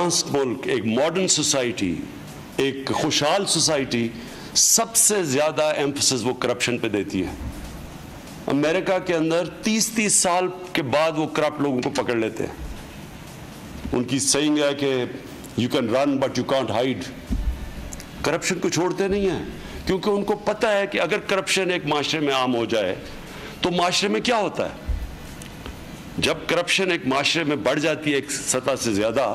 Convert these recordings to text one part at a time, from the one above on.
Advanced मुल्क, एक modern society, एक खुशहाल सोसाइटी सबसे ज़्यादा एम्फसिस वो करप्शन पे देती है। अमेरिका के अंदर 30-30 साल के बाद वो करप्ट लोगों को पकड़ लेते हैं। उनकी सेइंग है कि you can run but you can't hide. Corruption को छोड़ते नहीं हैं, क्योंकि उनको पता है कि अगर करप्शन एक माशरे में आम हो जाए तो माशरे में क्या होता है। जब करप्शन एक माशरे में बढ़ जाती है एक सतह से ज़्यादा,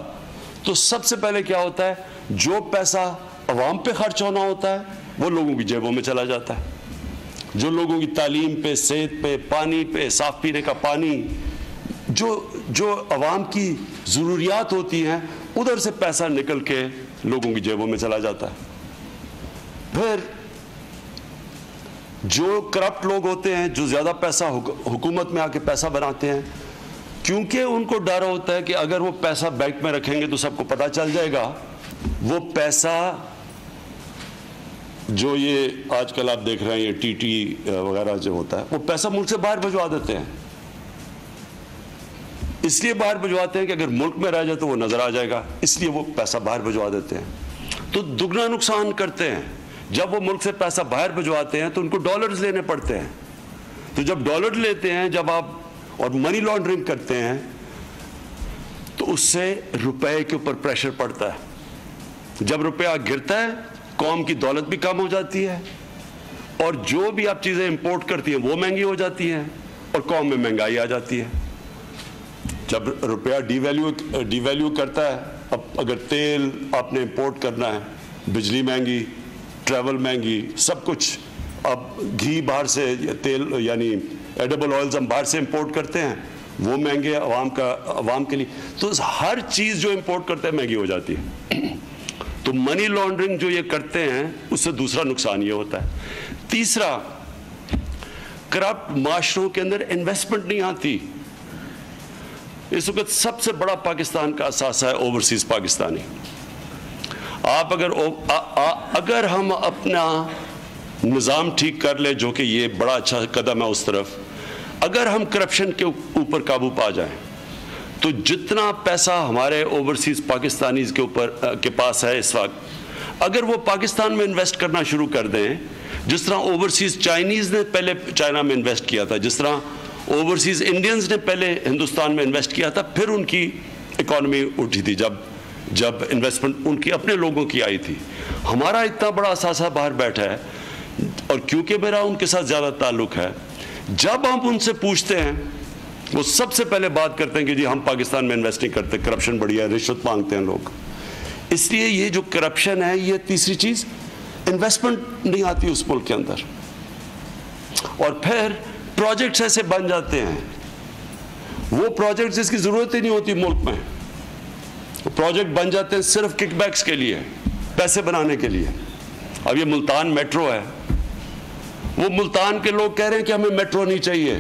तो सबसे पहले क्या होता है, जो पैसा अवाम पे खर्च होना होता है वो लोगों की जेबों में चला जाता है। जो लोगों की तालीम पे, सेहत पे, पानी पे, साफ पीने का पानी, जो अवाम की ज़रूरियात होती हैं, उधर से पैसा निकल के लोगों की जेबों में चला जाता है। फिर जो करप्ट लोग होते हैं, जो ज़्यादा पैसा हुकूमत में आके पैसा बनाते हैं, क्योंकि उनको डर होता है कि अगर वो पैसा बैंक में रखेंगे तो सबको पता चल जाएगा, वो पैसा जो ये आजकल आप देख रहे हैं ये टीटी वगैरह जो होता है, वो पैसा मुल्क से बाहर भिजवा देते हैं। इसलिए बाहर भिजवाते हैं कि अगर मुल्क में रह जाए तो वो नजर आ जाएगा, इसलिए वो पैसा बाहर भिजवा देते हैं। तो दुगना नुकसान करते हैं। जब वो मुल्क से पैसा बाहर भिजवाते हैं तो उनको डॉलर्स लेने पड़ते हैं। तो जब डॉलर लेते हैं, जब आप और मनी लॉन्ड्रिंग करते हैं, तो उससे रुपए के ऊपर प्रेशर पड़ता है। जब रुपया गिरता है, कौम की दौलत भी कम हो जाती है, और जो भी आप चीज़ें इंपोर्ट करती हैं वो महंगी हो जाती हैं, और कौम में महंगाई आ जाती है। जब रुपया डिवैल्यू करता है, अब अगर तेल आपने इंपोर्ट करना है, बिजली महंगी, ट्रैवल महंगी, सब कुछ। अब घी बाहर से, तेल यानी एडिबल ऑयल्स हम बाहर से इंपोर्ट करते हैं, वो महंगे अवाम के लिए। तो हर चीज़ जो इंपोर्ट करते हैं महंगी हो जाती है। तो मनी लॉन्ड्रिंग जो ये करते हैं, उससे दूसरा नुकसान ये होता है। तीसरा, करप्ट माशरों के अंदर इन्वेस्टमेंट नहीं आती। इस वक्त सबसे बड़ा पाकिस्तान का असासा है ओवरसीज पाकिस्तानी। आप अगर हम अपना निज़ाम ठीक कर ले, जो कि ये बड़ा अच्छा कदम है उस तरफ, अगर हम करप्शन के ऊपर काबू पा जाएं, तो जितना पैसा हमारे ओवरसीज पाकिस्तानीज के पास है इस वक्त, अगर वो पाकिस्तान में इन्वेस्ट करना शुरू कर दें, जिस तरह ओवरसीज चाइनीज़ ने पहले चाइना में इन्वेस्ट किया था, जिस तरह ओवरसीज इंडियंस ने पहले हिंदुस्तान में इन्वेस्ट किया था, फिर उनकी इकॉनमी उठी थी जब इन्वेस्टमेंट उनकी अपने लोगों की आई थी। हमारा इतना बड़ा असासा बाहर बैठा है, और क्योंकि मेरा उनके साथ ज़्यादा ताल्लुक़ है, जब हम उनसे पूछते हैं, वो सबसे पहले बात करते हैं कि जी हम पाकिस्तान में इन्वेस्ट नहीं करते, करप्शन बढ़िया है, रिश्वत मांगते हैं लोग। इसलिए ये जो करप्शन है, ये तीसरी चीज़, इन्वेस्टमेंट नहीं आती उस मुल्क के अंदर। और फिर प्रोजेक्ट्स ऐसे बन जाते हैं, वो प्रोजेक्ट्स जिसकी ज़रूरत ही नहीं होती मुल्क में, प्रोजेक्ट बन जाते हैं सिर्फ किकबैक्स के लिए, पैसे बनाने के लिए। अब ये मुल्तान मेट्रो है, वो मुल्तान के लोग कह रहे हैं कि हमें मेट्रो नहीं चाहिए।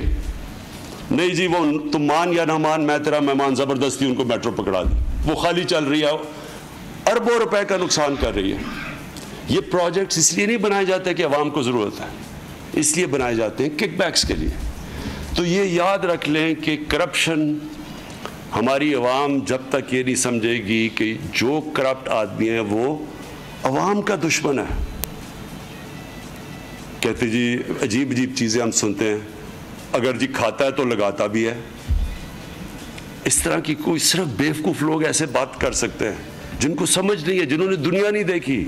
नहीं जी, वो तुम मान या ना मान, मैं तेरा मेहमान, ज़बरदस्ती उनको मेट्रो पकड़ा दी, वो खाली चल रही है, अरबों रुपए का नुकसान कर रही है। ये प्रोजेक्ट्स इसलिए नहीं बनाए जाते कि अवाम को ज़रूरत है, इसलिए बनाए जाते हैं किकबैक्स के लिए। तो ये याद रख लें कि करप्शन, हमारी अवाम जब तक ये नहीं समझेगी कि जो करप्ट आदमी है वो अवाम का दुश्मन है। कहते जी अजीब अजीब चीज़ें हम सुनते हैं, अगर जी खाता है तो लगाता भी है। इस तरह की कोई सिर्फ बेवकूफ़ लोग ऐसे बात कर सकते हैं, जिनको समझ नहीं है, जिन्होंने दुनिया नहीं देखी,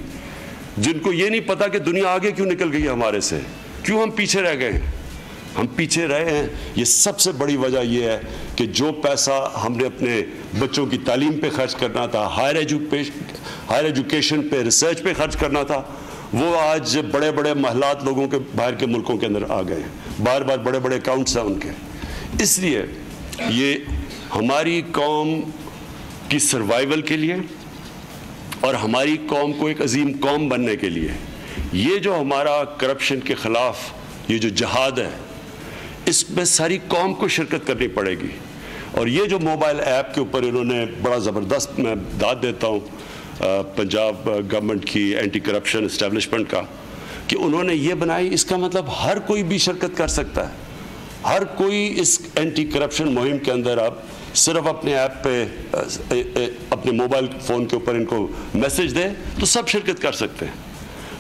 जिनको ये नहीं पता कि दुनिया आगे क्यों निकल गई है हमारे से, क्यों हम पीछे रह गए हैं। हम पीछे रहे हैं, ये सबसे बड़ी वजह ये है कि जो पैसा हमने अपने बच्चों की तालीम पे खर्च करना था, हायर एजुकेशन पे, रिसर्च पे खर्च करना था, वो आज बड़े बड़े महलात लोगों के बाहर के मुल्कों के अंदर आ गए हैं। बार बार बड़े बड़े अकाउंट्स हैं उनके। इसलिए ये हमारी कौम की सर्वाइवल के लिए और हमारी कौम को एक अजीम कौम बनने के लिए, ये जो हमारा करप्शन के ख़िलाफ़ ये जो जहाद है, इसमें सारी कौम को शिरकत करनी पड़ेगी। और ये जो मोबाइल ऐप के ऊपर इन्होंने बड़ा ज़बरदस्त, मैं दाद देता हूँ पंजाब गवर्नमेंट की एंटी करप्शन इस्टेब्लिशमेंट का, कि उन्होंने ये बनाई, इसका मतलब हर कोई भी शिरकत कर सकता है। हर कोई इस एंटी करप्शन मुहिम के अंदर अब सिर्फ अपने ऐप पे अपने मोबाइल फ़ोन के ऊपर इनको मैसेज दें तो सब शिरकत कर सकते हैं।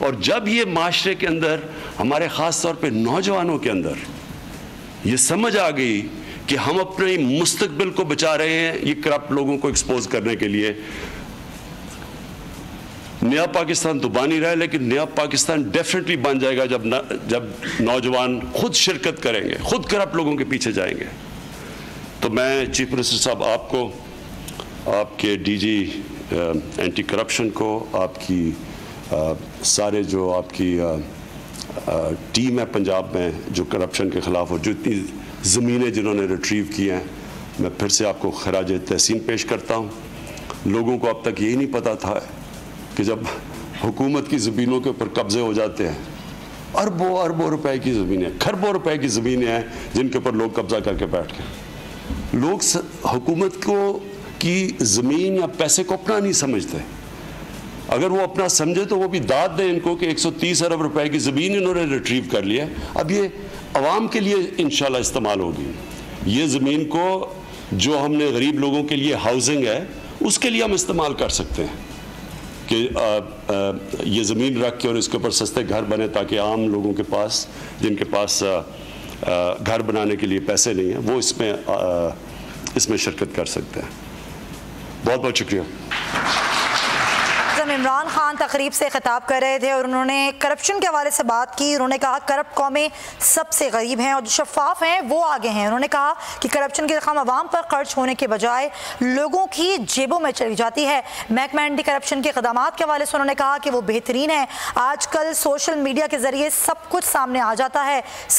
और जब ये माशरे के अंदर, हमारे ख़ास तौर पे नौजवानों के अंदर ये समझ आ गई कि हम अपने मुस्तकबिल को बचा रहे हैं ये करप्ट लोगों को एक्सपोज करने के लिए, नया पाकिस्तान तो बन ही रहा है, लेकिन नया पाकिस्तान डेफिनेटली बन जाएगा जब नौजवान खुद शिरकत करेंगे, खुद करप्ट लोगों के पीछे जाएंगे। तो मैं चीफ मिनिस्टर साहब आपको, आपके डीजी एंटी करप्शन को, आपकी सारे जो आपकी टीम है पंजाब में जो करप्शन के ख़िलाफ़, और जो इतनी ज़मीनें जिन्होंने रिट्रीव की हैं, मैं फिर से आपको खराज तहसीन पेश करता हूँ। लोगों को अब तक यही नहीं पता था कि जब हुकूमत की ज़मीनों के ऊपर कब्ज़े हो जाते हैं, अरबों अरबों रुपए की ज़मीनें, खरबों रुपए की ज़मीनें हैं जिनके ऊपर लोग कब्ज़ा करके बैठ गए। लोग हुकूमत को की ज़मीन या पैसे को अपना नहीं समझते। अगर वो अपना समझे तो वो भी दाद दें इनको कि 130 अरब रुपए की ज़मीन इन्होंने रिट्रीव कर लिया, अब ये अवाम के लिए इंशाल्लाह इस्तेमाल होगी। ये ज़मीन को जो हमने गरीब लोगों के लिए हाउसिंग है उसके लिए हम इस्तेमाल कर सकते हैं कि ये ज़मीन रख के और इसके ऊपर सस्ते घर बने, ताकि आम लोगों के पास, जिनके पास घर बनाने के लिए पैसे नहीं हैं, वो इसमें शिरकत कर सकते हैं। बहुत बहुत शुक्रिया। इमरान खान तकरीब से खिताब कर रहे थे और उन्होंने करप्शन के हवाले से बात की। उन्होंने कहा करप्ट कौमें सबसे गरीब हैं और जो शफाफ हैं वो आगे हैं। उन्होंने कहा कि करप्शन की रकम आवाम पर खर्च होने के बजाय लोगों की जेबों में चली जाती है। महकमा एंटी करप्शन के इक़दामात के हवाले से उन्होंने कहा कि वो बेहतरीन है। आजकल सोशल मीडिया के ज़रिए सब कुछ सामने आ जाता है।